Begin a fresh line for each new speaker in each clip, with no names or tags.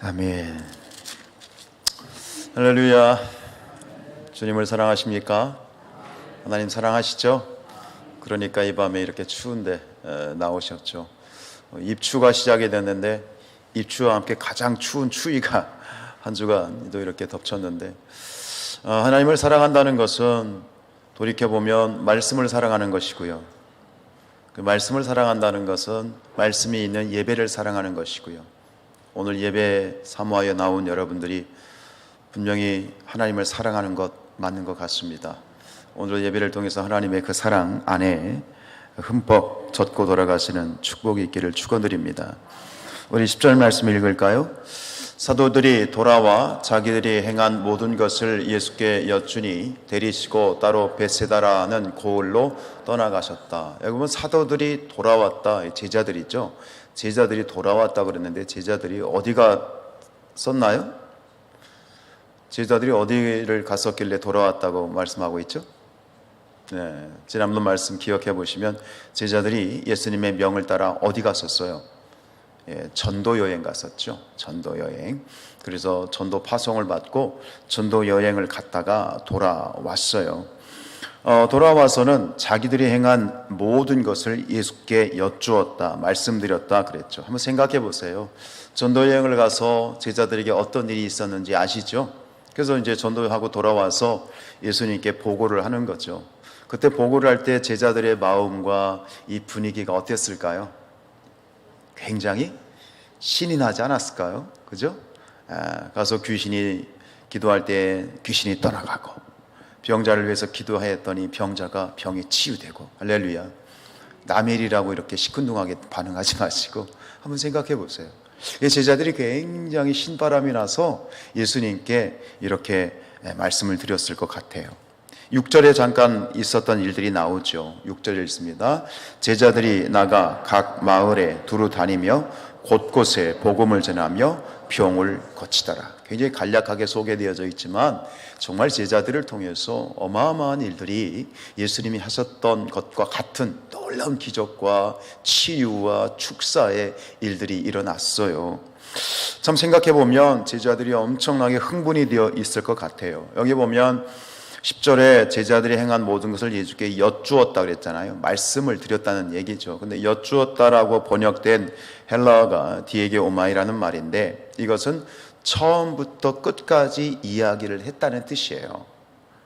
아멘. 할렐루야. 주님을 사랑하십니까? 하나님 사랑하시죠? 그러니까 이 밤에 이렇게 추운데 나오셨죠. 입추가 시작이 됐는데 입추와 함께 가장 추운 추위가 한 주간도 이렇게 덮쳤는데, 하나님을 사랑한다는 것은 돌이켜보면 말씀을 사랑하는 것이고요, 그 말씀을 사랑한다는 것은 말씀이 있는 예배를 사랑하는 것이고요, 오늘 예배 사모하여 나온 여러분들이 분명히 하나님을 사랑하는 것 맞는 것 같습니다. 오늘 예배를 통해서 하나님의 그 사랑 안에 흠뻑 젖고 돌아가시는 축복이 있기를 축원드립니다. 우리 10절 말씀 읽을까요? 사도들이 돌아와 자기들이 행한 모든 것을 예수께 여쭈니 데리시고 따로 베세다라는 고을로 떠나가셨다. 여기 보면 사도들이 돌아왔다, 제자들이죠. 제자들이 돌아왔다 그랬는데 제자들이 어디가 썼나요? 제자들이 어디를 갔었길래 돌아왔다고 말씀하고 있죠? 네, 지난번 말씀 기억해 보시면 제자들이 예수님의 명을 따라 어디 갔었어요? 전도 여행 갔었죠. 전도 여행. 그래서 전도 파송을 받고 전도 여행을 갔다가 돌아왔어요. 돌아와서는 자기들이 행한 모든 것을 예수께 여쭈었다, 말씀드렸다 그랬죠. 한번 생각해 보세요. 전도 여행을 가서 제자들에게 어떤 일이 있었는지 아시죠? 그래서 이제 전도하고 돌아와서 예수님께 보고를 하는 거죠. 그때 보고를 할 때 제자들의 마음과 이 분위기가 어땠을까요? 굉장히 신이 나지 않았을까요? 그죠? 가서 귀신이 기도할 때 귀신이 떠나가고, 병자를 위해서 기도하였더니 병자가 병이 치유되고, 할렐루야. 남의 일이라고 이렇게 시큰둥하게 반응하지 마시고 한번 생각해 보세요. 제자들이 굉장히 신바람이 나서 예수님께 이렇게 말씀을 드렸을 것 같아요. 6절에 잠깐 있었던 일들이 나오죠. 6절에 있습니다. 제자들이 나가 각 마을에 두루 다니며 곳곳에 복음을 전하며 병을 고치더라. 굉장히 간략하게 소개되어져 있지만 정말 제자들을 통해서 어마어마한 일들이 예수님이 하셨던 것과 같은 놀라운 기적과 치유와 축사의 일들이 일어났어요. 참 생각해 보면 제자들이 엄청나게 흥분이 되어 있을 것 같아요. 여기 보면 10절에 제자들이 행한 모든 것을 예수께 여쭈었다 그랬잖아요. 말씀을 드렸다는 얘기죠. 근데 여쭈었다라고 번역된 헬라어가 디에게오마이라는 말인데, 이것은 처음부터 끝까지 이야기를 했다는 뜻이에요.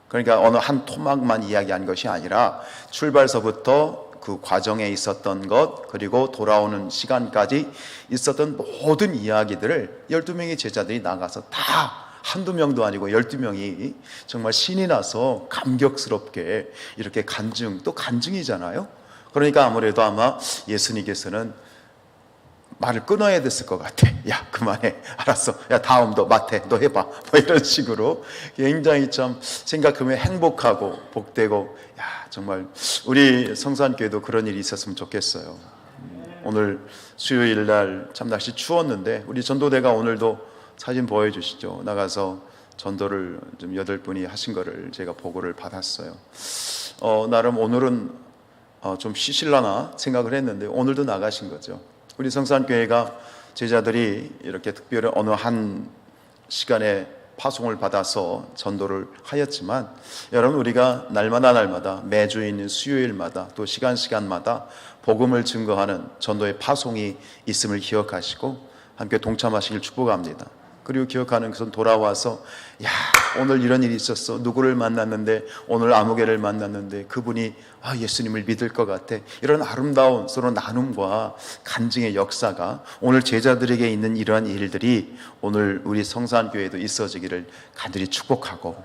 그러니까 어느 한 토막만 이야기한 것이 아니라 출발서부터 그 과정에 있었던 것, 그리고 돌아오는 시간까지 있었던 모든 이야기들을 12명의 제자들이 나가서 다, 한두 명도 아니고 12명이 정말 신이 나서 감격스럽게 이렇게 간증, 또 간증이잖아요. 그러니까 아무래도 아마 예수님께서는 말을 끊어야 됐을 것 같아. 야, 그만해. 알았어. 야, 다음 너 마태 너 해봐. 뭐 이런 식으로 굉장히 참 생각하면 행복하고 복되고, 야, 정말 우리 성산교회도 그런 일이 있었으면 좋겠어요. 오늘 수요일 날 참 날씨 추웠는데 우리 전도대가 오늘도 사진 보여주시죠. 나가서 전도를 좀 8분이 하신 거를 제가 보고를 받았어요. 나름 오늘은 좀 쉬실라나 생각을 했는데 오늘도 나가신 거죠. 우리 성산교회가 제자들이 이렇게 특별히 어느 한 시간에 파송을 받아서 전도를 하였지만, 여러분 우리가 날마다 매주 있는 수요일마다 또 시간마다 복음을 증거하는 전도의 파송이 있음을 기억하시고 함께 동참하시길 축복합니다. 그리고 기억하는 것은 돌아와서, 야, 오늘 이런 일이 있었어. 누구를 만났는데, 오늘 아무개를 만났는데 그분이 예수님을 믿을 것 같아. 이런 아름다운 서로 나눔과 간증의 역사가 오늘 제자들에게 있는 이러한 일들이 오늘 우리 성산교회에도 있어지기를 간절히 축복하고,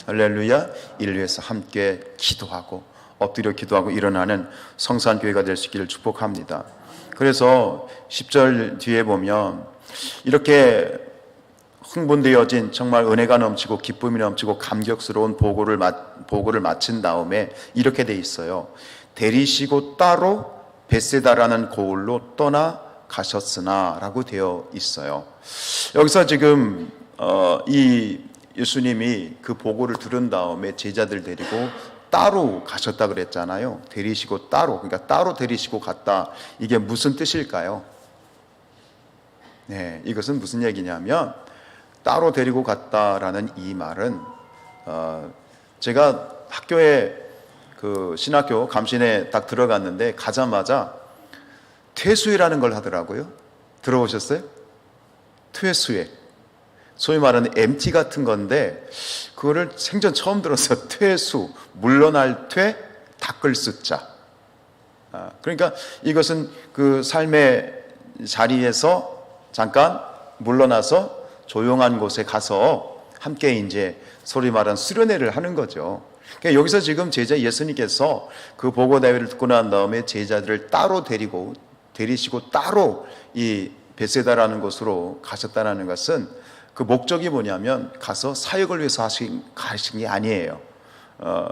할렐루야, 이를 위해서 함께 기도하고 엎드려 기도하고 일어나는 성산교회가 될 수 있기를 축복합니다. 그래서 10절 뒤에 보면 이렇게 흥분되어진 정말 은혜가 넘치고 기쁨이 넘치고 감격스러운 보고를 마친 다음에 이렇게 돼 있어요. 데리시고 따로 베세다라는 고을로 떠나가셨으나 라고 되어 있어요. 여기서 지금 이 예수님이 그 보고를 들은 다음에 제자들 데리고 따로 가셨다 그랬잖아요. 데리시고 따로, 그러니까 따로 데리시고 갔다. 이게 무슨 뜻일까요? 네, 이것은 무슨 얘기냐면 따로 데리고 갔다라는 이 말은 제가 학교에 그 신학교 감신에 딱 들어갔는데 가자마자 퇴수회라는 걸 하더라고요. 들어보셨어요? 퇴수회. 소위 말하는 MT 같은 건데 그거를 생전 처음 들었어요. 퇴수, 물러날 퇴, 닦을 수자. 그러니까 이것은 그 삶의 자리에서 잠깐 물러나서 조용한 곳에 가서 함께 이제 소리 말하는 수련회를 하는 거죠. 그러니까 여기서 지금 제자 예수님께서 그 보고대회를 듣고 난 다음에 제자들을 따로 데리시고 따로 이 베세다라는 곳으로 가셨다는 것은 그 목적이 뭐냐면 가서 사역을 위해서 가신 게 아니에요.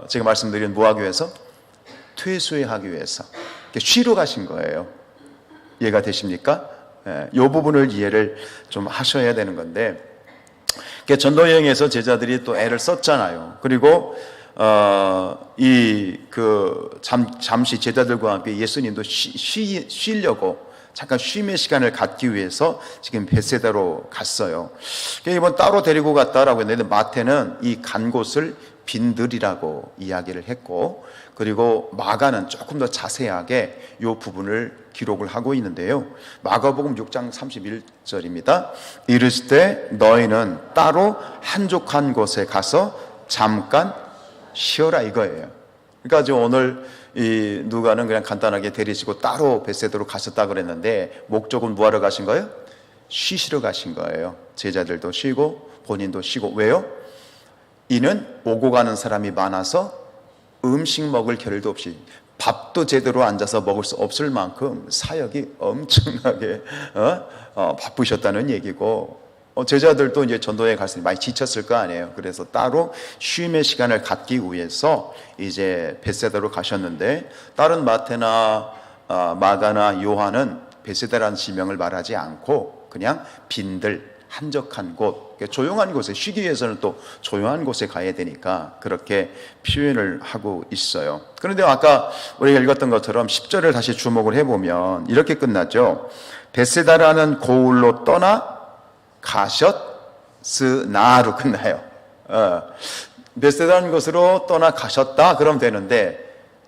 제가 말씀드린 무화교에서 퇴소하기 위해서 쉬러 가신 거예요. 이해가 되십니까? 이 부분을 이해를 좀 하셔야 되는 건데, 전도 여행에서 제자들이 또 애를 썼잖아요. 그리고 잠시 제자들과 함께 예수님도 쉬려고 잠깐 쉼의 시간을 갖기 위해서 지금 베세다로 갔어요. 이번 따로 데리고 갔다라고 했는데 마태는 이 간 곳을 빈들이라고 이야기를 했고, 그리고 마가는 조금 더 자세하게 이 부분을 기록을 하고 있는데요. 마가복음 6장 31절입니다. 이르시되 너희는 따로 한적한 곳에 가서 잠깐 쉬어라 이거예요. 그러니까 지금 오늘 이 누가는 그냥 간단하게 데리시고 따로 베세다로 가셨다 그랬는데 목적은 뭐하러 가신 거예요? 쉬시러 가신 거예요. 제자들도 쉬고 본인도 쉬고. 왜요? 이는 오고 가는 사람이 많아서 음식 먹을 겨를도 없이 밥도 제대로 앉아서 먹을 수 없을 만큼 사역이 엄청나게 바쁘셨다는 얘기고, 제자들도 이제 전도에 갔으니 많이 지쳤을 거 아니에요. 그래서 따로 쉼의 시간을 갖기 위해서 이제 베세다로 가셨는데, 다른 마태나 마가나 요한은 베세다라는 지명을 말하지 않고 그냥 빈들, 한적한 곳, 조용한 곳에 쉬기 위해서는 또 조용한 곳에 가야 되니까 그렇게 표현을 하고 있어요. 그런데 아까 우리가 읽었던 것처럼 10절을 다시 주목을 해보면 이렇게 끝났죠. 베세다라는 고을로 떠나 가셨으나로 끝나요. 베세다라는 곳으로 떠나 가셨다 그러면 되는데,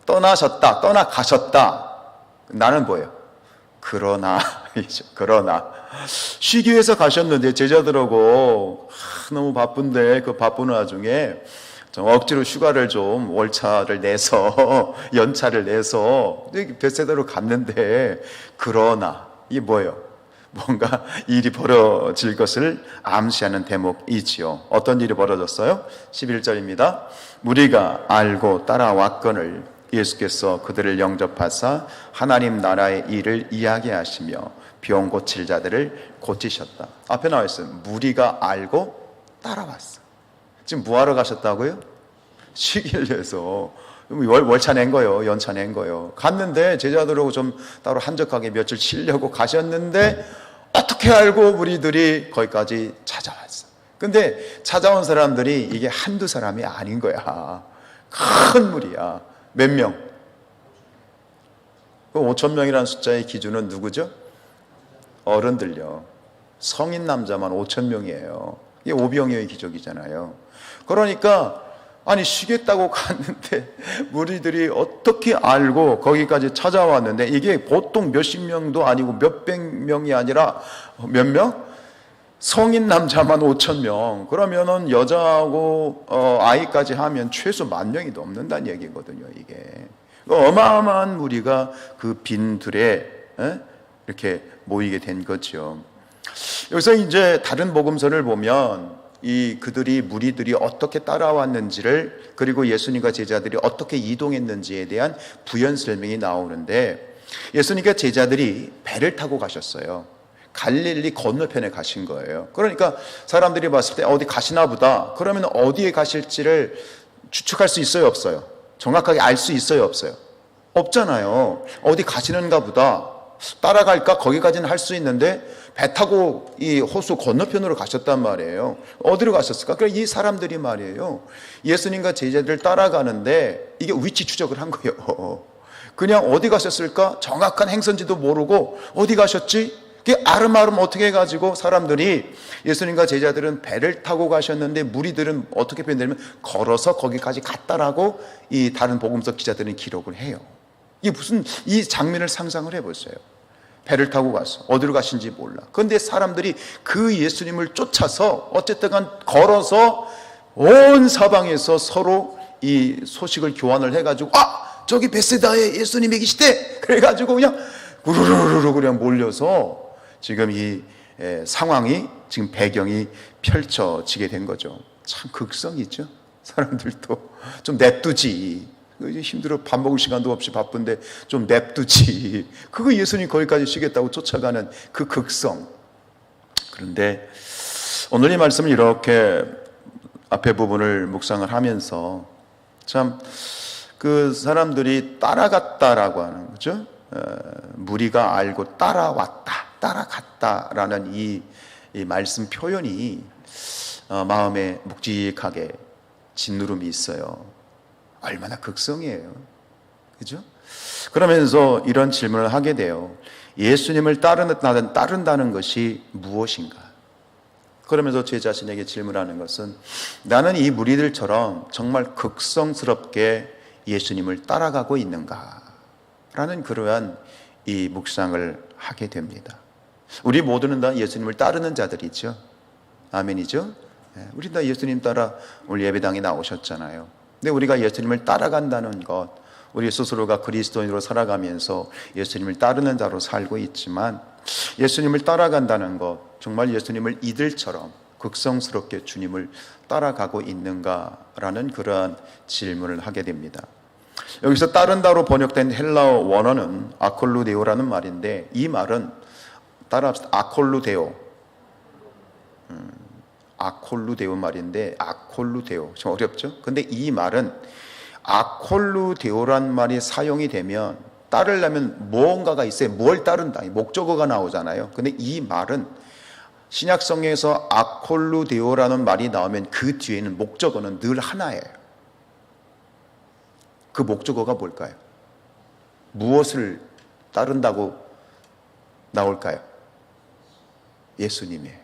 떠나셨다, 떠나 가셨다, 나는 뭐예요? 그러나 쉬기 위해서 가셨는데 제자들하고 너무 바쁜데 그 바쁜 와중에 좀 억지로 휴가를 좀 월차를 내서 연차를 내서 베세다로 갔는데, 그러나 이게 뭐예요? 뭔가 일이 벌어질 것을 암시하는 대목이지요. 어떤 일이 벌어졌어요? 11절입니다. 무리가 알고 따라왔거늘 예수께서 그들을 영접하사 하나님 나라의 일을 이야기하시며 병 고칠 자들을 고치셨다. 앞에 나와 있어요. 무리가 알고 따라왔어. 지금 뭐하러 가셨다고요? 쉬기를 위해서 월차 낸 거예요. 연차 낸 거예요. 갔는데 제자들하고 좀 따로 한적하게 며칠 쉬려고 가셨는데 어떻게 알고 무리들이 거기까지 찾아왔어. 근데 찾아온 사람들이 이게 한두 사람이 아닌 거야. 큰 무리야. 몇 명? 5,000명이라는 숫자의 기준은 누구죠? 어른들요. 성인 남자만 5,000명이에요. 이게 오병이어의 기적이잖아요. 그러니까 아니 쉬겠다고 갔는데 무리들이 어떻게 알고 거기까지 찾아왔는데, 이게 보통 몇십 명도 아니고 몇백 명이 아니라 몇 명? 성인 남자만 5,000명. 그러면은 여자하고 아이까지 하면 최소 10,000명이 넘는다는 얘기거든요. 이게 어마어마한 무리가 그 빈들에 이렇게 모이게 된 거죠. 여기서 이제 다른 복음서를 보면 그들이 무리들이 어떻게 따라왔는지를, 그리고 예수님과 제자들이 어떻게 이동했는지에 대한 부연 설명이 나오는데, 예수님과 제자들이 배를 타고 가셨어요. 갈릴리 건너편에 가신 거예요. 그러니까 사람들이 봤을 때 어디 가시나 보다. 그러면 어디에 가실지를 추측할 수 있어요, 없어요? 정확하게 알 수 있어요, 없어요? 없잖아요. 어디 가시는가 보다. 따라갈까? 거기까지는 할 수 있는데 배 타고 이 호수 건너편으로 가셨단 말이에요. 어디로 가셨을까? 그러니까 이 사람들이 말이에요, 예수님과 제자들을 따라가는데 이게 위치 추적을 한 거예요. 그냥 어디 가셨을까? 정확한 행선지도 모르고 어디 가셨지? 아름아름 어떻게 해가지고 사람들이, 예수님과 제자들은 배를 타고 가셨는데 무리들은 어떻게 표현되냐면 걸어서 거기까지 갔다라고 이 다른 복음서 기자들은 기록을 해요. 이게 무슨, 이 장면을 상상을 해보세요. 배를 타고 갔어. 어디로 가신지 몰라. 그런데 사람들이 그 예수님을 쫓아서 어쨌든 간 걸어서 온 사방에서 서로 이 소식을 교환을 해가지고, 저기 베세다에 예수님이 계시대. 그래가지고 그냥 우르르르 그냥 몰려서 지금 이 상황이, 지금 배경이 펼쳐지게 된 거죠. 참 극성이 있죠. 사람들도 좀 냅두지, 힘들어, 밥 먹을 시간도 없이 바쁜데 좀 냅두지, 그거 예수님 거기까지 쉬겠다고 쫓아가는 그 극성. 그런데 오늘 이 말씀을 이렇게 앞에 부분을 묵상을 하면서 참 그 사람들이 따라갔다라고 하는 거죠. 무리가 알고 따라왔다, 따라갔다라는 이 말씀 표현이 마음에 묵직하게 짓누름이 있어요. 얼마나 극성이에요, 그죠? 그러면서 이런 질문을 하게 돼요. 예수님을 따른다는 것이 무엇인가? 그러면서 제 자신에게 질문하는 것은, 나는 이 무리들처럼 정말 극성스럽게 예수님을 따라가고 있는가? 라는 그러한 이 묵상을 하게 됩니다. 우리 모두는 다 예수님을 따르는 자들이죠. 아멘이죠? 우리 다 예수님 따라 오늘 예배당에 나오셨잖아요. 근데 우리가 예수님을 따라간다는 것, 우리 스스로가 그리스도인으로 살아가면서 예수님을 따르는 자로 살고 있지만, 예수님을 따라간다는 것, 정말 예수님을 이들처럼 극성스럽게 주님을 따라가고 있는가라는 그러한 질문을 하게 됩니다. 여기서 따른다로 번역된 헬라어 원어는 아콜루데오라는 말인데, 이 말은 따라합시다. 아콜루데오. 아콜루데오 말인데, 아콜루데오 좀 어렵죠? 근데 이 말은, 아콜루데오란 말이 사용이 되면 따르려면 무언가가 있어요. 뭘 따른다, 목적어가 나오잖아요. 근데 이 말은 신약성경에서 아콜루데오라는 말이 나오면 그 뒤에는 목적어는 늘 하나예요. 그 목적어가 뭘까요? 무엇을 따른다고 나올까요? 예수님이에요.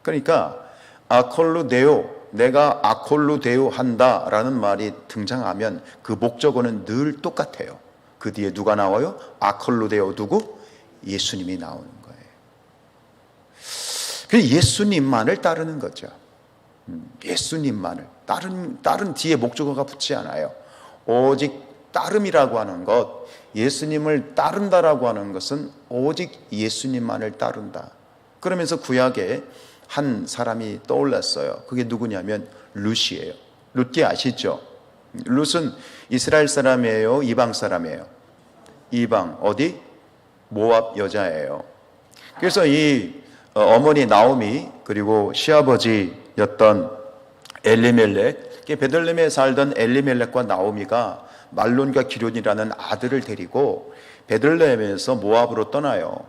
그러니까 아콜루데오, 내가 아콜루데오 한다라는 말이 등장하면 그 목적어는 늘 똑같아요. 그 뒤에 누가 나와요? 아콜루데오 누구? 예수님이 나오는 거예요. 그래서 예수님만을 따르는 거죠. 예수님만을. 다른 뒤에 목적어가 붙지 않아요. 오직 따름이라고 하는 것, 예수님을 따른다라고 하는 것은 오직 예수님만을 따른다. 그러면서 구약에 한 사람이 떠올랐어요. 그게 누구냐면 룻이에요. 룻기 아시죠? 룻은 이스라엘 사람이에요? 이방 사람이에요? 이방. 어디? 모압 여자예요. 그래서 이 어머니 나오미, 그리고 시아버지였던 엘리멜렉, 베들레헴에 살던 엘리멜렉과 나오미가 말론과 기럯이라는 아들을 데리고 베들레헴에서 모압으로 떠나요.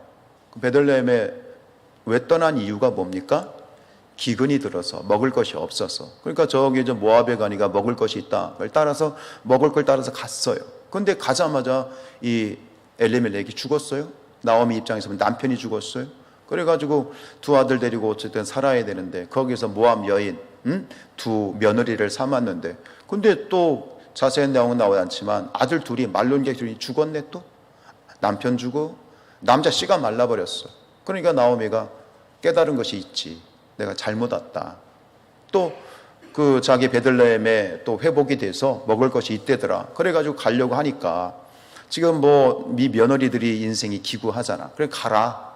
베들레헴에 왜 떠난 이유가 뭡니까? 기근이 들어서, 먹을 것이 없어서. 그러니까 저기 모압에 가니까 먹을 것이 있다. 그걸 따라서 먹을 걸 따라서 갔어요. 그런데 가자마자 이 엘리멜렉이 죽었어요. 나오미 입장에서 보면 남편이 죽었어요. 그래가지고 두 아들 데리고 어쨌든 살아야 되는데, 거기서 모압 여인 두 며느리를 삼았는데, 근데 또 자세한 내용은 나오지 않지만 아들 둘이, 말론과 기럯이 죽었네. 또 남편 죽고 남자 씨가 말라버렸어. 그러니까 나오미가 깨달은 것이 있지. 내가 잘못 왔다. 또 그 자기 베들레헴에 또 회복이 돼서 먹을 것이 있대더라. 그래가지고 가려고 하니까, 지금 미 며느리들이 인생이 기구하잖아. 그래 가라.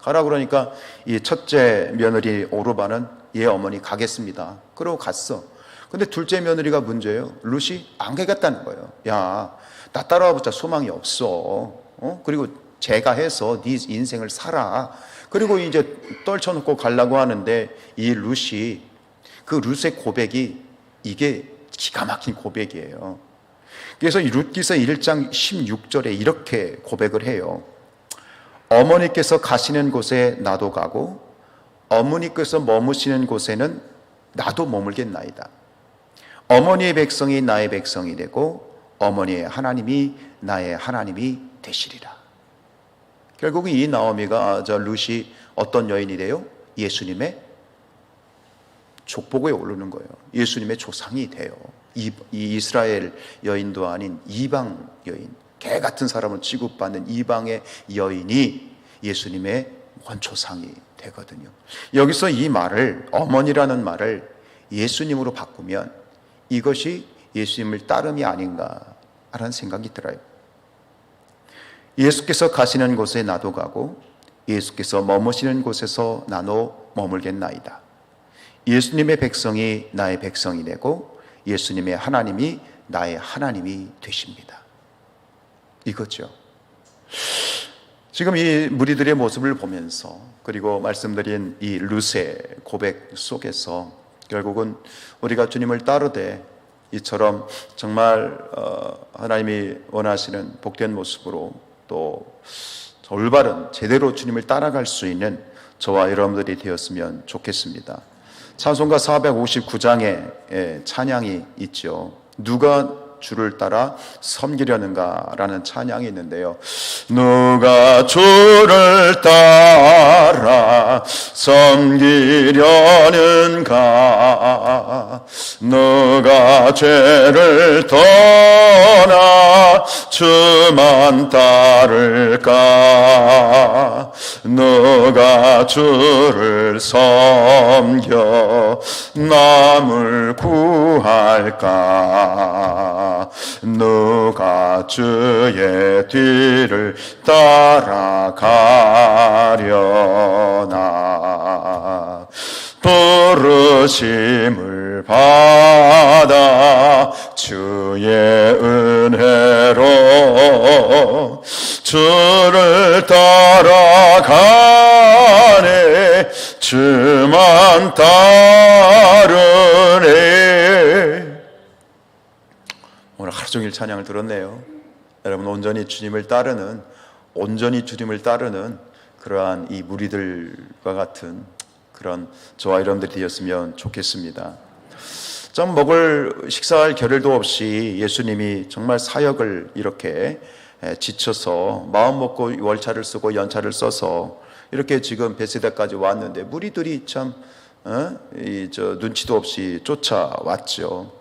가라 그러니까 이 첫째 며느리 오르바는 얘 어머니 가겠습니다. 그러고 갔어. 근데 둘째 며느리가 문제예요. 룻이 안 가겠다는 거예요. 야, 나 따라와봤자 소망이 없어. 그리고 제가 해서 네 인생을 살아. 그리고 이제 떨쳐놓고 가려고 하는데, 이 룻이, 그 룻의 고백이 이게 기가 막힌 고백이에요. 그래서 이 룻기서 1장 16절에 이렇게 고백을 해요. 어머니께서 가시는 곳에 나도 가고 어머니께서 머무시는 곳에는 나도 머물겠나이다. 어머니의 백성이 나의 백성이 되고 어머니의 하나님이 나의 하나님이 되시리라. 결국은 이 나오미가 룻이 어떤 여인이래요? 예수님의 족보에 오르는 거예요. 예수님의 조상이 돼요. 이 이스라엘 여인도 아닌 이방 여인, 개 같은 사람을 취급받는 이방의 여인이 예수님의 원조상이 되거든요. 여기서 이 말을, 어머니라는 말을 예수님으로 바꾸면 이것이 예수님을 따름이 아닌가라는 생각이 들어요. 예수께서 가시는 곳에 나도 가고 예수께서 머무시는 곳에서 나도 머물겠나이다. 예수님의 백성이 나의 백성이 되고 예수님의 하나님이 나의 하나님이 되십니다. 이거죠. 지금 이 무리들의 모습을 보면서, 그리고 말씀드린 이 룻의 고백 속에서 결국은 우리가 주님을 따르되 이처럼 정말 하나님이 원하시는 복된 모습으로 또 올바른 제대로 주님을 따라갈 수 있는 저와 여러분들이 되었으면 좋겠습니다. 찬송가 459장에 찬양이 있죠. 누가 주를 따라 섬기려는가 라는 찬양이 있는데요. 누가 주를 따라 섬기려는가, 누가 죄를 떠나 주만 따를까, 누가 주를 섬겨 남을 구할까, 누가 주의 뒤를 따라가려나. 부르심을 받아 주의 은혜로 주를 따라가네, 주만 따르네. 오늘 하루 종일 찬양을 들었네요. 여러분, 온전히 주님을 따르는 그러한 이 무리들과 같은 그런 저와 여러분들이 되었으면 좋겠습니다. 좀 식사할 겨를도 없이 예수님이 정말 사역을 이렇게 지쳐서 마음 먹고 월차를 쓰고 연차를 써서 이렇게 지금 베세다까지 왔는데 무리들이 참 눈치도 없이 쫓아왔죠.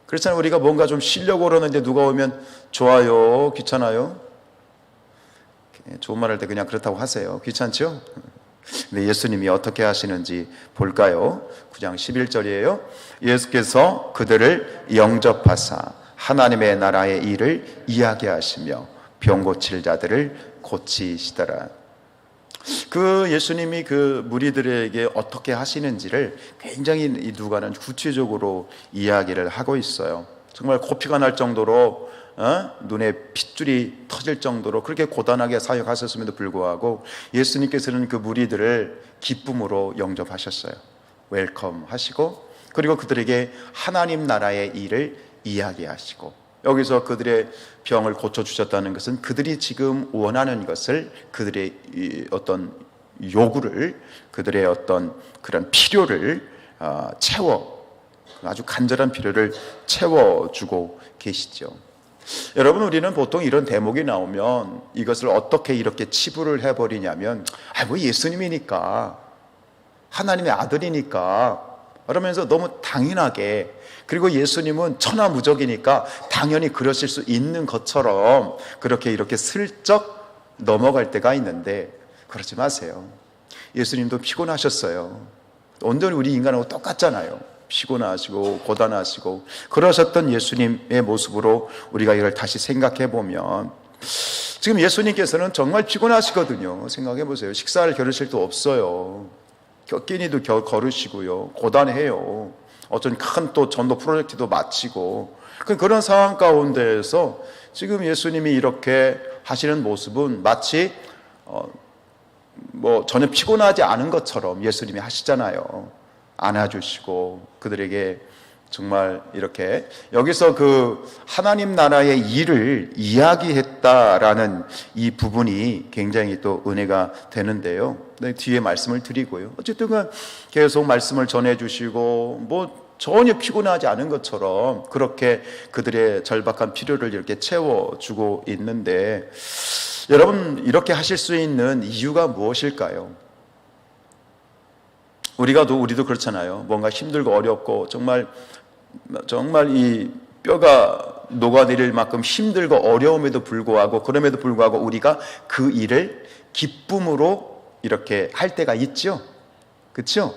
그렇잖아요. 우리가 뭔가 좀 쉬려고 그러는데 누가 오면 좋아요, 귀찮아요? 좋은 말 할 때 그냥 그렇다고 하세요. 귀찮죠? 근데 예수님이 어떻게 하시는지 볼까요? 9장 11절이에요. 예수께서 그들을 영접하사 하나님의 나라의 일을 이야기하시며 병 고칠 자들을 고치시더라. 그 예수님이 그 무리들에게 어떻게 하시는지를 굉장히 이 누가는 구체적으로 이야기를 하고 있어요. 정말 코피가 날 정도로 눈에 핏줄이 터질 정도로 그렇게 고단하게 사역하셨음에도 불구하고 예수님께서는 그 무리들을 기쁨으로 영접하셨어요. 웰컴 하시고, 그리고 그들에게 하나님 나라의 일을 이야기하시고, 여기서 그들의 병을 고쳐주셨다는 것은 그들이 지금 원하는 것을, 그들의 어떤 요구를, 그들의 어떤 그런 필요를 아주 간절한 필요를 채워주고 계시죠. 여러분, 우리는 보통 이런 대목이 나오면 이것을 어떻게 이렇게 치부를 해버리냐면, 뭐 예수님이니까, 하나님의 아들이니까 그러면서 너무 당연하게, 그리고 예수님은 천하무적이니까 당연히 그러실 수 있는 것처럼 그렇게 이렇게 슬쩍 넘어갈 때가 있는데, 그러지 마세요. 예수님도 피곤하셨어요. 온전히 우리 인간하고 똑같잖아요. 피곤하시고 고단하시고 그러셨던 예수님의 모습으로 우리가 이걸 다시 생각해 보면, 지금 예수님께서는 정말 피곤하시거든요. 생각해 보세요. 식사를 겨루실 도 없어요. 끼니도 걸으시고요, 고단해요. 어쩐 큰 또 전도 프로젝트도 마치고, 그런 상황 가운데에서 지금 예수님이 이렇게 하시는 모습은 마치 전혀 피곤하지 않은 것처럼 예수님이 하시잖아요. 안아주시고 그들에게 정말 이렇게, 여기서 그 하나님 나라의 일을 이야기했다라는 이 부분이 굉장히 또 은혜가 되는데요. 뒤에 말씀을 드리고요. 어쨌든 계속 말씀을 전해주시고 전혀 피곤하지 않은 것처럼 그렇게 그들의 절박한 필요를 이렇게 채워주고 있는데, 여러분, 이렇게 하실 수 있는 이유가 무엇일까요? 우리도 그렇잖아요. 뭔가 힘들고 어렵고 정말 이 뼈가 녹아내릴 만큼 힘들고 어려움에도 불구하고, 그럼에도 불구하고 우리가 그 일을 기쁨으로 이렇게 할 때가 있죠. 그렇죠?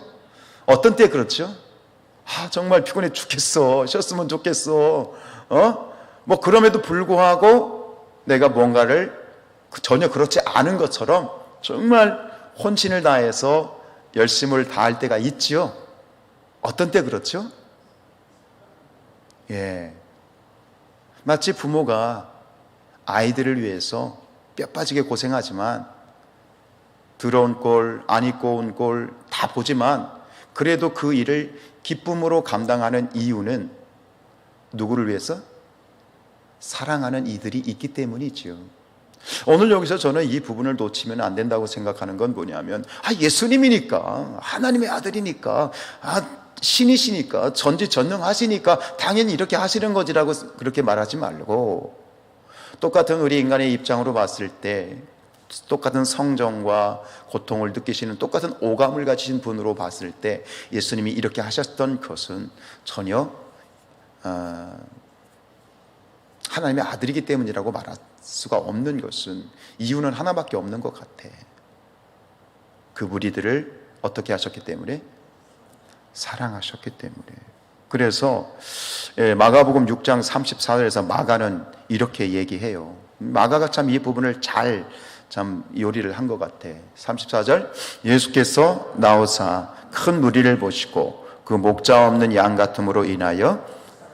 어떤 때 그렇죠? 정말 피곤해 죽겠어. 쉬었으면 좋겠어. 뭐 그럼에도 불구하고 내가 뭔가를 전혀 그렇지 않은 것처럼 정말 혼신을 다해서 열심을 다할 때가 있지요. 어떤 때 그렇죠? 마치 부모가 아이들을 위해서 뼈 빠지게 고생하지만 들어온 꼴, 안 입고 온 꼴 다 보지만 그래도 그 일을 기쁨으로 감당하는 이유는 누구를 위해서? 사랑하는 이들이 있기 때문이지요. 오늘 여기서 저는 이 부분을 놓치면 안 된다고 생각하는 건 뭐냐면, 예수님이니까, 하나님의 아들이니까, 신이시니까, 전지전능하시니까 당연히 이렇게 하시는 거지라고 그렇게 말하지 말고, 똑같은 우리 인간의 입장으로 봤을 때 똑같은 성정과 고통을 느끼시는 똑같은 오감을 가지신 분으로 봤을 때 예수님이 이렇게 하셨던 것은 전혀 하나님의 아들이기 때문이라고 말할 수가 없는 것은, 이유는 하나밖에 없는 것 같아. 그 무리들을 어떻게 하셨기 때문에? 사랑하셨기 때문에. 그래서 마가복음 6장 34절에서 마가는 이렇게 얘기해요. 마가가 참 이 부분을 참 요리를 한 것 같아. 34절, 예수께서 나오사 큰 무리를 보시고 그 목자 없는 양 같음으로 인하여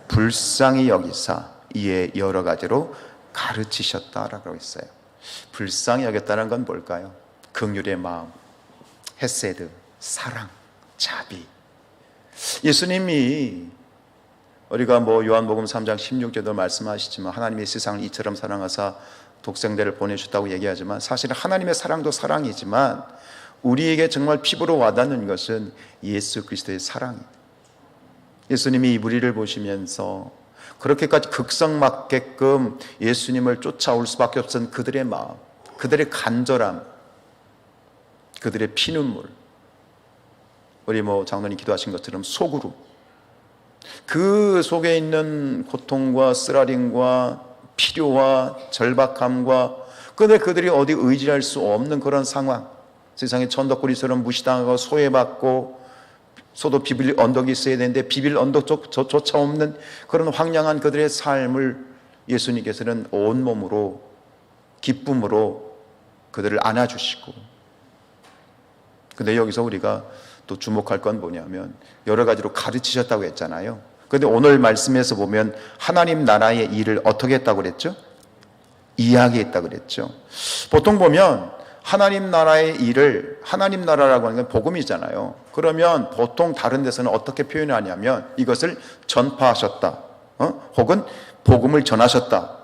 불쌍히 여기사 이에 여러 가지로 가르치셨다라고 했어요. 불쌍히 여겼다는 건 뭘까요? 긍휼의 마음, 헤세드, 사랑, 자비. 예수님이 우리가 요한복음 3장 16절도 말씀하시지만 하나님이 세상을 이처럼 사랑하사 독생자를 보내셨다고 얘기하지만, 사실은 하나님의 사랑도 사랑이지만 우리에게 정말 피부로 와닿는 것은 예수 그리스도의 사랑입니다. 예수님이 이 무리를 보시면서 그렇게까지 극성맞게끔 예수님을 쫓아올 수밖에 없었던 그들의 마음, 그들의 간절함, 그들의 피눈물, 우리 장로님 기도하신 것처럼 소그룹, 그 속에 있는 고통과 쓰라림과 필요와 절박함과, 근데 그들이 어디 의지할 수 없는 그런 상황, 세상에 천덕꾸리처럼 무시당하고 소외받고, 소도 비빌 언덕이 있어야 되는데 비빌 언덕조차 없는 그런 황량한 그들의 삶을 예수님께서는 온몸으로 기쁨으로 그들을 안아주시고, 근데 여기서 우리가 또 주목할 건 뭐냐면 여러 가지로 가르치셨다고 했잖아요. 그런데 오늘 말씀에서 보면 하나님 나라의 일을 어떻게 했다고 그랬죠? 이야기했다고 그랬죠. 보통 보면 하나님 나라의 일을, 하나님 나라라고 하는 건 복음이잖아요. 그러면 보통 다른 데서는 어떻게 표현하냐면 이것을 전파하셨다, 혹은 복음을 전하셨다.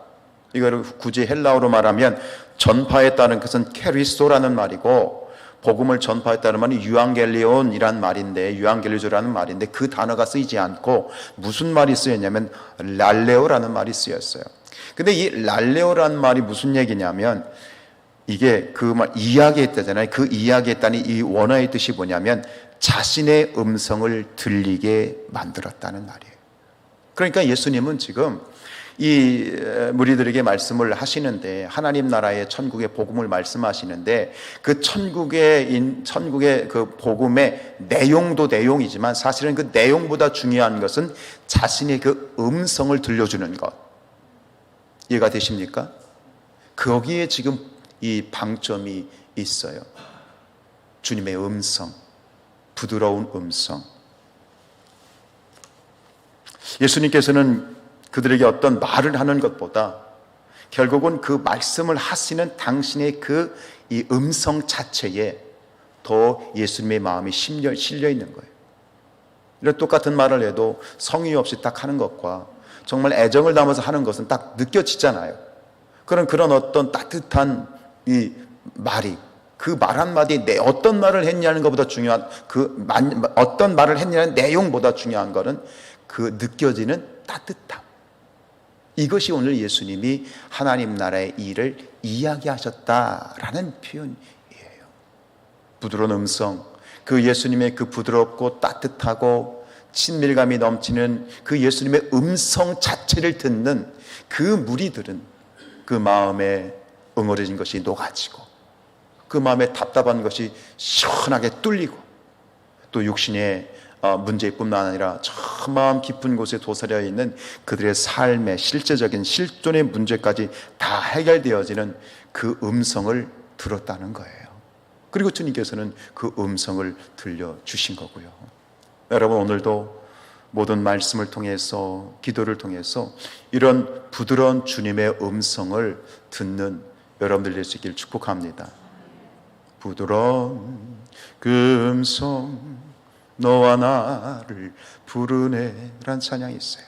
이거를 굳이 헬라어로 말하면 전파했다는 것은 캐리스토라는 말이고, 복음을 전파했다는 말이 유앙겔리온이란 말인데, 유앙겔리조라는 말인데 그 단어가 쓰이지 않고 무슨 말이 쓰였냐면 랄레오라는 말이 쓰였어요. 근데 이 랄레오라는 말이 무슨 얘기냐면, 이게 그 말 이야기했다잖아요. 그 이야기했다는 이 원어의 뜻이 뭐냐면 자신의 음성을 들리게 만들었다는 말이에요. 그러니까 예수님은 지금 이 무리들에게 말씀을 하시는데, 하나님 나라의 천국의 복음을 말씀하시는데, 그 천국의 그 복음의 내용도 내용이지만 사실은 그 내용보다 중요한 것은 자신의 그 음성을 들려주는 것. 이해가 되십니까? 거기에 지금 이 방점이 있어요. 주님의 음성, 부드러운 음성. 예수님께서는 그들에게 어떤 말을 하는 것보다 결국은 그 말씀을 하시는 당신의 이 음성 자체에 더 예수님의 마음이 실려 있는 거예요. 이런 똑같은 말을 해도 성의 없이 딱 하는 것과 정말 애정을 담아서 하는 것은 딱 느껴지잖아요. 그런 어떤 따뜻한 이 말이, 그 말 한마디, 내 어떤 말을 했냐는 것보다 중요한, 어떤 말을 했냐는 내용보다 중요한 거는 그 느껴지는 따뜻함. 이것이 오늘 예수님이 하나님 나라의 일을 이야기하셨다라는 표현이에요. 부드러운 음성, 그 예수님의 그 부드럽고 따뜻하고 친밀감이 넘치는 그 예수님의 음성 자체를 듣는 그 무리들은 그 마음에 응어려진 것이 녹아지고 그 마음에 답답한 것이 시원하게 뚫리고 또 육신의 문제뿐만 아니라 저 마음 깊은 곳에 도사려 있는 그들의 삶의 실제적인 실존의 문제까지 다 해결되어지는 그 음성을 들었다는 거예요. 그리고 주님께서는 그 음성을 들려주신 거고요. 여러분, 오늘도 모든 말씀을 통해서, 기도를 통해서 이런 부드러운 주님의 음성을 듣는 여러분들 될 수 있기를 축복합니다. 부드러운 그 음성 너와 나를 부르네 라는 찬양이 있어요.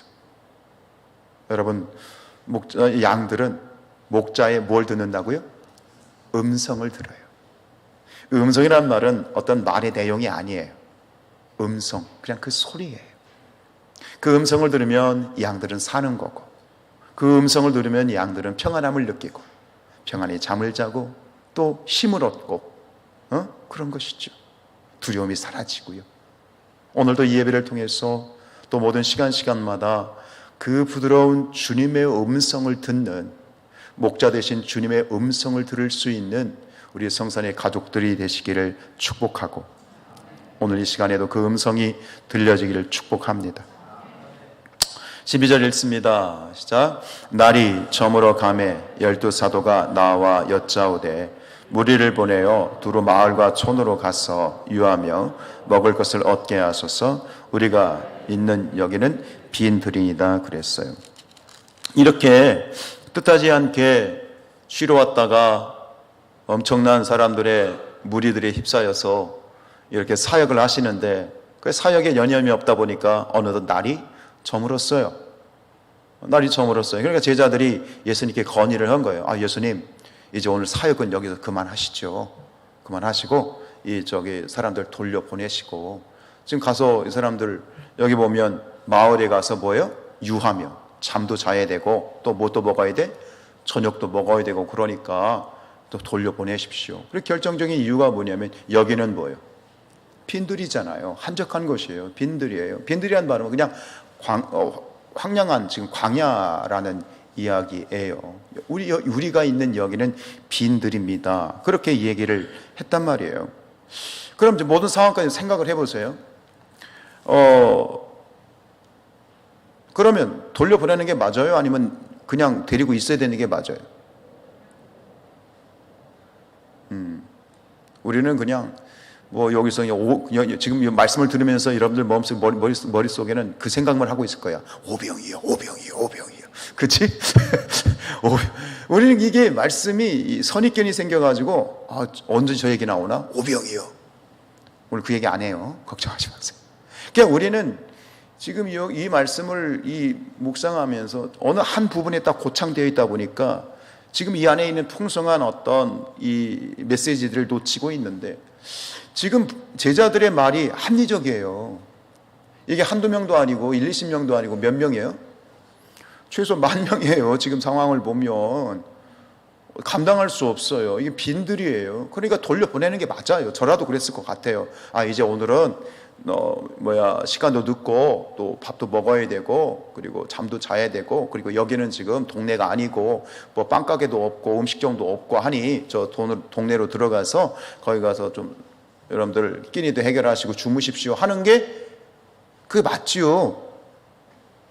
여러분, 양들은 목자의 뭘 듣는다고요? 음성을 들어요. 음성이란 말은 어떤 말의 내용이 아니에요. 음성, 그냥 그 소리예요. 그 음성을 들으면 양들은 사는 거고, 그 음성을 들으면 양들은 평안함을 느끼고 평안히 잠을 자고 또 힘을 얻고 그런 것이죠. 두려움이 사라지고요. 오늘도 이 예배를 통해서 또 모든 시간마다 그 부드러운 주님의 음성을 듣는, 목자 되신 주님의 음성을 들을 수 있는 우리 성산의 가족들이 되시기를 축복하고, 오늘 이 시간에도 그 음성이 들려지기를 축복합니다. 12절 읽습니다. 시작. 날이 저물어 가매 12사도가 나와 여짜오되 무리를 보내어 두루 마을과 촌으로 가서 유하며 먹을 것을 얻게 하소서. 우리가 있는 여기는 빈 들이니이다 그랬어요. 이렇게 뜻하지 않게 쉬러 왔다가 엄청난 사람들의 무리들에 휩싸여서 이렇게 사역을 하시는데 그 사역에 여념이 없다 보니까 어느덧 날이 저물었어요. 날이 저물었어요. 그러니까 제자들이 예수님께 건의를 한 거예요. 예수님, 이제 오늘 사역은 여기서 그만하시죠. 그만하시고 사람들 돌려보내시고, 지금 가서 이 사람들 여기 보면 마을에 가서 뭐예요? 유하며 잠도 자야 되고 또 뭣도 먹어야 돼? 저녁도 먹어야 되고, 그러니까 또 돌려보내십시오. 그리고 결정적인 이유가 뭐냐면 여기는 뭐예요? 빈들이잖아요. 한적한 곳이에요. 빈들이에요. 빈들이란 말은 그냥 황량한 지금 광야라는 이야기예요. 우리가 있는 여기는 빈들입니다. 그렇게 얘기를 했단 말이에요. 그럼 이제 모든 상황까지 생각을 해보세요. 그러면 돌려보내는 게 맞아요? 아니면 그냥 데리고 있어야 되는 게 맞아요? 우리는 그냥 여기서 지금 이 말씀을 들으면서 여러분들 머릿속에는 그 생각만 하고 있을 거야. 오병이요. 그치? 우리는 이게 말씀이 선입견이 생겨가지고 언제 저 얘기 나오나? 오병이요. 오늘 그 얘기 안 해요. 걱정하지 마세요. 그러니까 우리는 지금 이 말씀을 묵상하면서 어느 한 부분에 딱 고착되어 있다 보니까 지금 이 안에 있는 풍성한 어떤 이 메시지들을 놓치고 있는데, 지금 제자들의 말이 합리적이에요. 이게 한두 명도 아니고 20명도 아니고 몇 명이에요? 최소 10,000명이에요. 지금 상황을 보면 감당할 수 없어요. 이게 빈들이에요. 그러니까 돌려보내는 게 맞아요. 저라도 그랬을 것 같아요. 이제 오늘은 시간도 늦고 또 밥도 먹어야 되고 그리고 잠도 자야 되고, 그리고 여기는 지금 동네가 아니고 빵가게도 없고 음식점도 없고 하니 저 동네로 들어가서 거기 가서 좀 여러분들 끼니도 해결하시고 주무십시오 하는 게 그게 맞지요.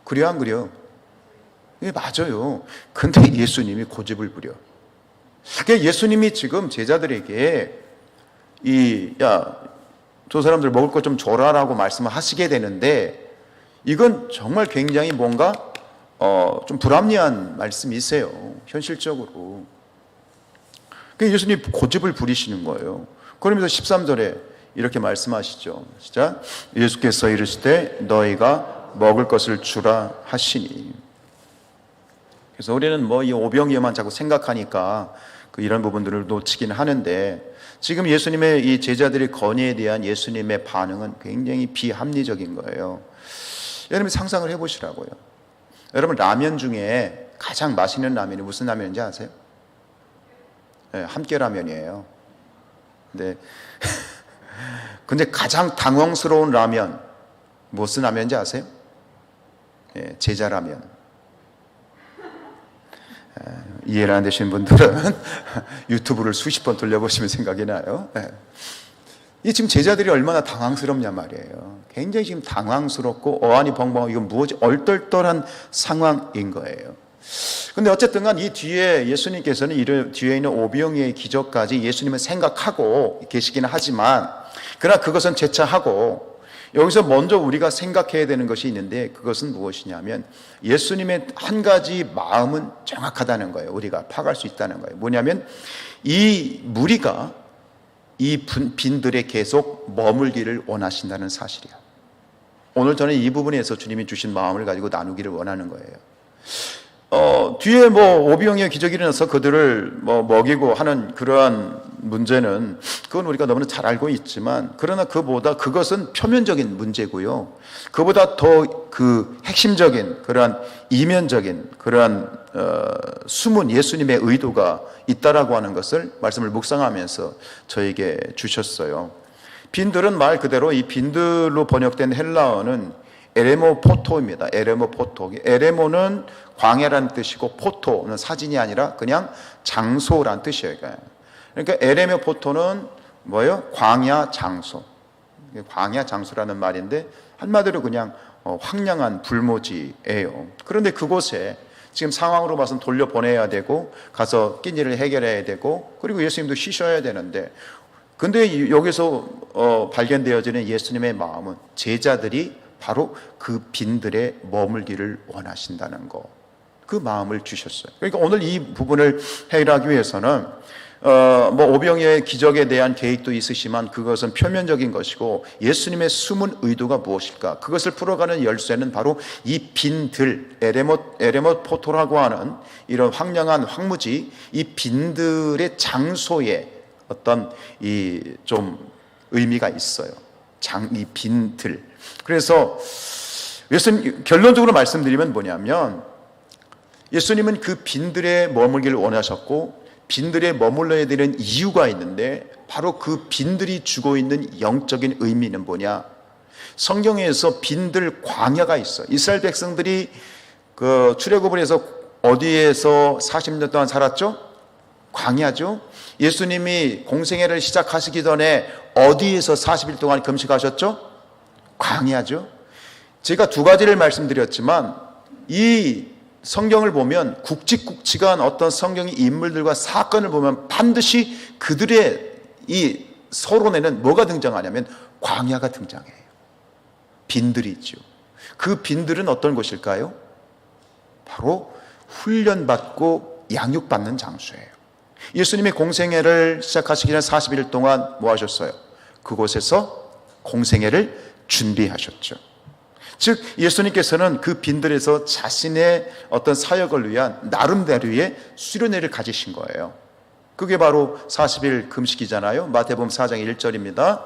그래요, 안 그래요? 이게 맞아요. 근데 예수님이 고집을 부려. 그러니까 예수님이 지금 제자들에게 저 사람들 먹을 것 좀 줘라라고 말씀을 하시게 되는데, 이건 정말 굉장히 뭔가 좀 불합리한 말씀이세요. 현실적으로. 그러니까 예수님이 고집을 부리시는 거예요. 그러면서 13절에 이렇게 말씀하시죠. 시작. 예수께서 이르시되 너희가 먹을 것을 주라 하시니. 그래서 우리는 이 오병이어만 자꾸 생각하니까 이런 부분들을 놓치긴 하는데, 지금 예수님의 이 제자들의 건의에 대한 예수님의 반응은 굉장히 비합리적인 거예요. 여러분 상상을 해보시라고요. 여러분, 라면 중에 가장 맛있는 라면이 무슨 라면인지 아세요? 네, 함께 라면이에요. 네. 근데 가장 당황스러운 라면 무슨 라면인지 아세요? 네, 제자라면. 이해를 안 되시는 분들은 유튜브를 수십 번 돌려보시면 생각이 나요. 네. 이 지금 제자들이 얼마나 당황스럽냐 말이에요. 굉장히 지금 당황스럽고 어안이 벙벙하고 이건 무엇이 얼떨떨한 상황인 거예요. 근데 어쨌든 간 이 뒤에 예수님께서는 이 뒤에 있는 오병이어의 기적까지 예수님은 생각하고 계시기는 하지만, 그러나 그것은 재차하고 여기서 먼저 우리가 생각해야 되는 것이 있는데, 그것은 무엇이냐면 예수님의 한 가지 마음은 정확하다는 거예요. 우리가 파악할 수 있다는 거예요. 뭐냐면 이 무리가 이 빈들에 계속 머물기를 원하신다는 사실이야. 오늘 저는 이 부분에서 주님이 주신 마음을 가지고 나누기를 원하는 거예요. 뒤에 오병이어 기적이 일어나서 그들을 먹이고 하는 그러한 문제는 그건 우리가 너무나 잘 알고 있지만, 그러나 그것은 표면적인 문제고요. 그보다 더 핵심적인 그러한 이면적인 그러한 숨은 예수님의 의도가 있다라고 하는 것을 말씀을 묵상하면서 저에게 주셨어요. 빈들은 말 그대로 이 빈들로 번역된 헬라어는 에레모포토입니다. 에레모포토. 에레모는 광야라는 뜻이고 포토는 사진이 아니라 그냥 장소라는 뜻이에요. 그러니까 에레모포토는 뭐예요? 광야 장소. 광야 장소라는 말인데 한마디로 그냥 황량한 불모지예요. 그런데 그곳에 지금 상황으로 봐서는 돌려보내야 되고 가서 끼니를 해결해야 되고 그리고 예수님도 쉬셔야 되는데, 근데 여기서 발견되어지는 예수님의 마음은 제자들이 바로 그 빈들에 머물기를 원하신다는 것, 그 마음을 주셨어요. 그러니까 오늘 이 부분을 해결하기 위해서는 오병이어의 기적에 대한 계획도 있으시지만 그것은 표면적인 것이고 예수님의 숨은 의도가 무엇일까, 그것을 풀어가는 열쇠는 바로 이 빈들, 에레모포토라고 하는 이런 황량한 황무지, 이 빈들의 장소에 어떤 이 좀 의미가 있어요. 이 빈들. 그래서 예수님, 결론적으로 말씀드리면 뭐냐면 예수님은 그 빈들에 머물기를 원하셨고 빈들에 머물러야 되는 이유가 있는데, 바로 그 빈들이 주고 있는 영적인 의미는 뭐냐? 성경에서 빈들 광야가 있어. 이스라엘 백성들이 그 출애굽을 해서 어디에서 40년 동안 살았죠? 광야죠. 예수님이 공생애를 시작하시기 전에 어디에서 40일 동안 금식하셨죠? 광야죠. 제가 두 가지를 말씀드렸지만 이 성경을 보면 굵직굵직한 어떤 성경의 인물들과 사건을 보면 반드시 그들의 이 서론에는 뭐가 등장하냐면 광야가 등장해요. 빈들이 있죠. 그 빈들은 어떤 곳일까요? 바로 훈련받고 양육받는 장소예요. 예수님이 공생애를 시작하시기 전 40일 동안 뭐 하셨어요? 그곳에서 공생애를 준비하셨죠. 즉 예수님께서는 그 빈들에서 자신의 어떤 사역을 위한 나름대로의 수련회를 가지신 거예요. 그게 바로 40일 금식이잖아요. 마태복음 4장 1절입니다.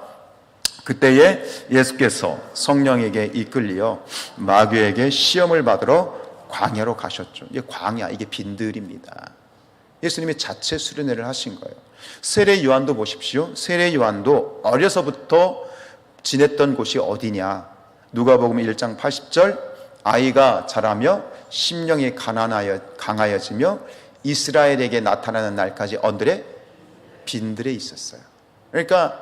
그때에 예수께서 성령에게 이끌리어 마귀에게 시험을 받으러 광야로 가셨죠. 이게 광야, 이게 빈들입니다. 예수님이 자체 수련회를 하신 거예요. 세례 요한도 보십시오. 세례 요한도 어려서부터 지냈던 곳이 어디냐? 누가복음 1장 80절, 아이가 자라며 심령이 강하여지며 이스라엘에게 나타나는 날까지 언들의 빈들에 있었어요. 그러니까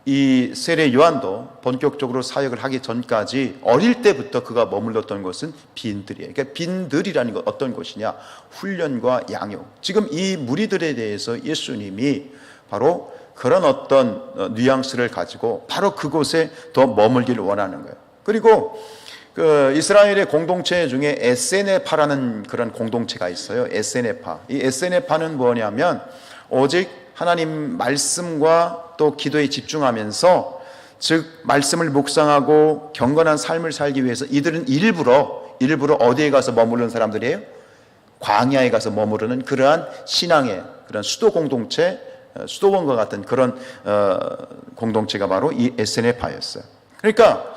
이 세례 요한도 본격적으로 사역을 하기 전까지 어릴 때부터 그가 머물렀던 곳은 빈들이에요. 그러니까 빈들이라는 건 어떤 곳이냐? 훈련과 양육. 지금 이 무리들에 대해서 예수님이 바로 그런 어떤 뉘앙스를 가지고 바로 그곳에 더 머물기를 원하는 거예요. 그리고 그 이스라엘의 공동체 중에 에세네파라는 그런 공동체가 있어요. 에세네파. 이 에세네파는 뭐냐면 오직 하나님 말씀과 또 기도에 집중하면서, 즉 말씀을 묵상하고 경건한 삶을 살기 위해서 이들은 일부러 어디에 가서 머무르는 사람들이에요? 광야에 가서 머무르는 그러한 신앙의 그런 수도 공동체, 수도원과 같은 그런 공동체가 바로 이 에세네파였어요. 그러니까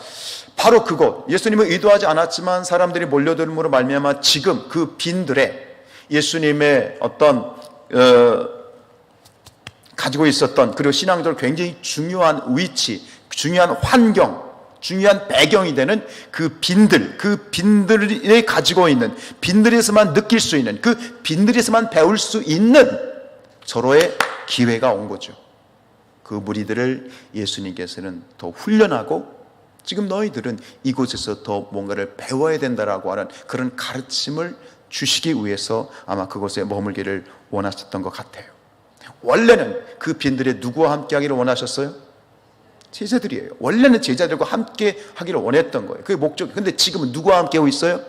바로 그곳, 예수님은 의도하지 않았지만 사람들이 몰려들므로 말미암아 지금 그 빈들에 예수님의 어떤 가지고 있었던, 그리고 신앙적으로 굉장히 중요한 위치, 중요한 환경, 중요한 배경이 되는 그 빈들이 가지고 있는, 빈들에서만 느낄 수 있는, 그 빈들에서만 배울 수 있는 서로의 기회가 온 거죠. 그 무리들을 예수님께서는 더 훈련하고, 지금 너희들은 이곳에서 더 뭔가를 배워야 된다라고 하는 그런 가르침을 주시기 위해서 아마 그곳에 머물기를 원하셨던 것 같아요. 원래는 그 빈들에 누구와 함께 하기를 원하셨어요? 제자들이에요. 원래는 제자들과 함께 하기를 원했던 거예요. 그게 목적. 근데 지금은 누구와 함께 하고 있어요?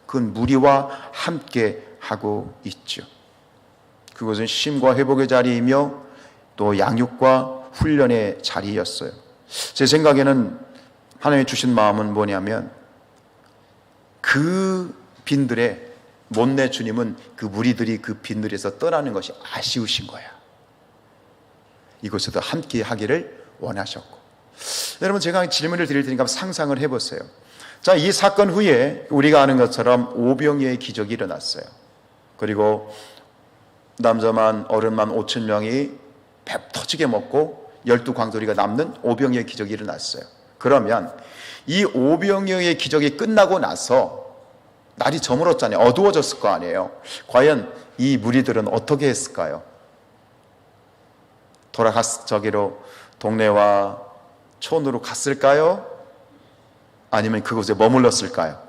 그건 무리와 함께 하고 있죠. 그것은 쉼과 회복의 자리이며 또 양육과 훈련의 자리였어요. 제 생각에는 하나님이 주신 마음은 뭐냐면, 그 빈들에 못내 주님은 그 무리들이 그 빈들에서 떠나는 것이 아쉬우신 거야. 이곳에도 함께 하기를 원하셨고. 여러분, 제가 질문을 드릴 테니까 상상을 해보세요. 자, 이 사건 후에 우리가 아는 것처럼 오병이어의 기적이 일어났어요. 그리고 남자만 어른만 5천 명이 배 터지게 먹고 12광돌이가 남는 오병이어의 기적이 일어났어요. 그러면 이 오병이어의 기적이 끝나고 나서 날이 저물었잖아요. 어두워졌을 거 아니에요. 과연 이 무리들은 어떻게 했을까요? 저기로 동네와 촌으로 갔을까요? 아니면 그곳에 머물렀을까요?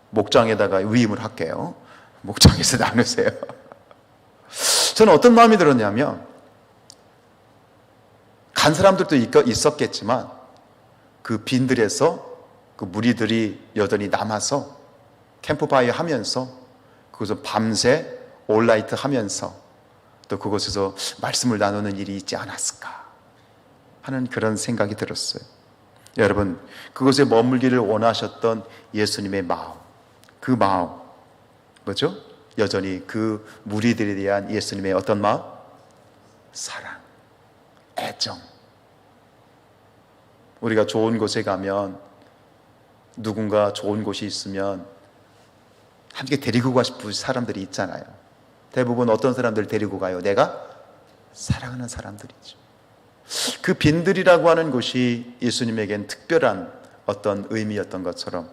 목장에다가 위임을 할게요. 목장에서 나누세요. 저는 어떤 마음이 들었냐면, 간 사람들도 있었겠지만 그 빈들에서 그 무리들이 여전히 남아서 캠프파이어 하면서 그곳을 밤새 올라이트 하면서 또 그곳에서 말씀을 나누는 일이 있지 않았을까 하는 그런 생각이 들었어요. 여러분, 그곳에 머물기를 원하셨던 예수님의 마음, 그 마음 뭐죠? 여전히 그 무리들에 대한 예수님의 어떤 마음? 사랑, 애정. 우리가 좋은 곳에 가면, 누군가 좋은 곳이 있으면 함께 데리고 가고 싶은 사람들이 있잖아요. 대부분 어떤 사람들을 데리고 가요? 내가 사랑하는 사람들이죠. 그 빈들이라고 하는 곳이 예수님에겐 특별한 어떤 의미였던 것처럼,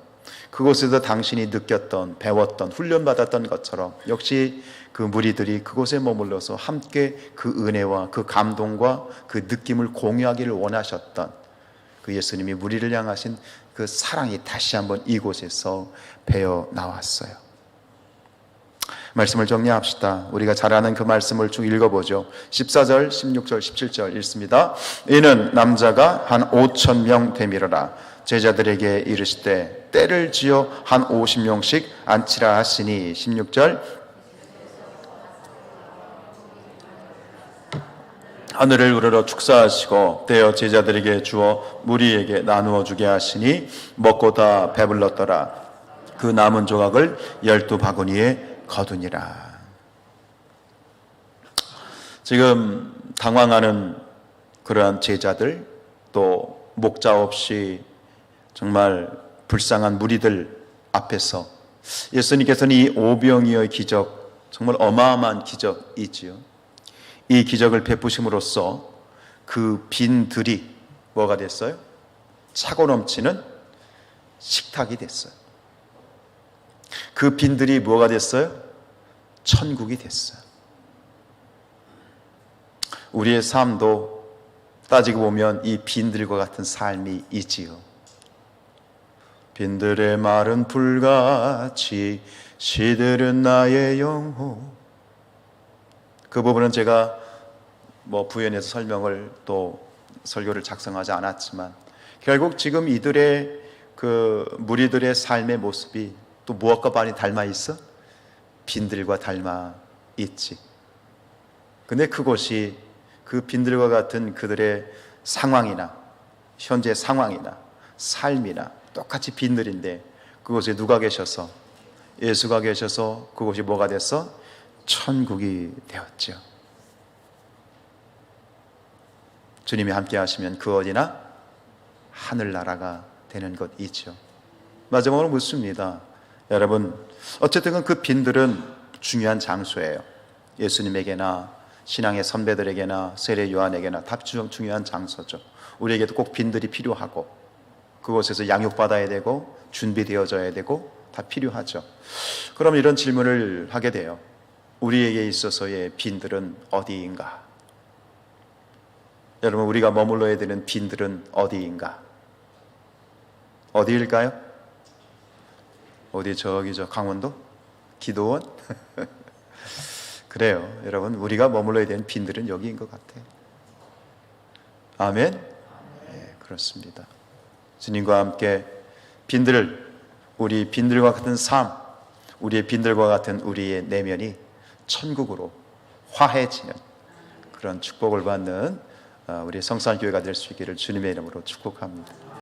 그곳에서 당신이 느꼈던, 배웠던, 훈련받았던 것처럼 역시 그 무리들이 그곳에 머물러서 함께 그 은혜와 그 감동과 그 느낌을 공유하기를 원하셨던 그 예수님이 무리를 향하신 그 사랑이 다시 한번 이곳에서 배어 나왔어요. 말씀을 정리합시다. 우리가 잘 아는 그 말씀을 쭉 읽어보죠. 14절, 16절, 17절 읽습니다. 이는 남자가 한 5천 명 되밀어라. 제자들에게 이르시되 때를 지어 한 50명씩 앉히라 하시니. 16절, 하늘을 우러러 축사하시고 떼어 제자들에게 주어 무리에게 나누어 주게 하시니 먹고 다 배불렀더라. 그 남은 조각을 12바구니에 거두니라. 지금 당황하는 그러한 제자들, 또 목자 없이 정말 불쌍한 무리들 앞에서 예수님께서는 이 오병이어의 기적, 정말 어마어마한 기적이지요. 이 기적을 베푸심으로써 그 빈들이 뭐가 됐어요? 차고 넘치는 식탁이 됐어요. 그 빈들이 뭐가 됐어요? 천국이 됐어요. 우리의 삶도 따지고 보면 이 빈들과 같은 삶이 있지요. 빈들의 마른 불같이 시들은 나의 영혼. 그 부분은 제가 부연해서 설명을 또 설교를 작성하지 않았지만, 결국 지금 이들의 그 무리들의 삶의 모습이 또 무엇과 많이 닮아 있어? 빈들과 닮아 있지. 근데 그곳이 그 빈들과 같은 그들의 상황이나 현재 상황이나 삶이나 똑같이 빈들인데, 그곳에 누가 계셔서? 예수가 계셔서 그곳이 뭐가 됐어? 천국이 되었죠. 주님이 함께 하시면 그 어디나 하늘나라가 되는 것 있죠. 마지막으로 묻습니다. 여러분, 어쨌든 그 빈들은 중요한 장소예요. 예수님에게나 신앙의 선배들에게나 세례 요한에게나 다 중요한 장소죠. 우리에게도 꼭 빈들이 필요하고 그곳에서 양육받아야 되고 준비되어져야 되고 다 필요하죠. 그럼 이런 질문을 하게 돼요. 우리에게 있어서의 빈들은 어디인가? 여러분, 우리가 머물러야 되는 빈들은 어디인가? 어디일까요? 어디 저기 저 강원도? 기도원? 그래요. 여러분, 우리가 머물러야 되는 빈들은 여기인 것 같아요. 아멘? 네, 그렇습니다. 주님과 함께 우리 빈들과 같은 삶, 우리의 빈들과 같은 우리의 내면이 천국으로 화해지는 그런 축복을 받는 우리 성산교회가 될 수 있기를 주님의 이름으로 축복합니다.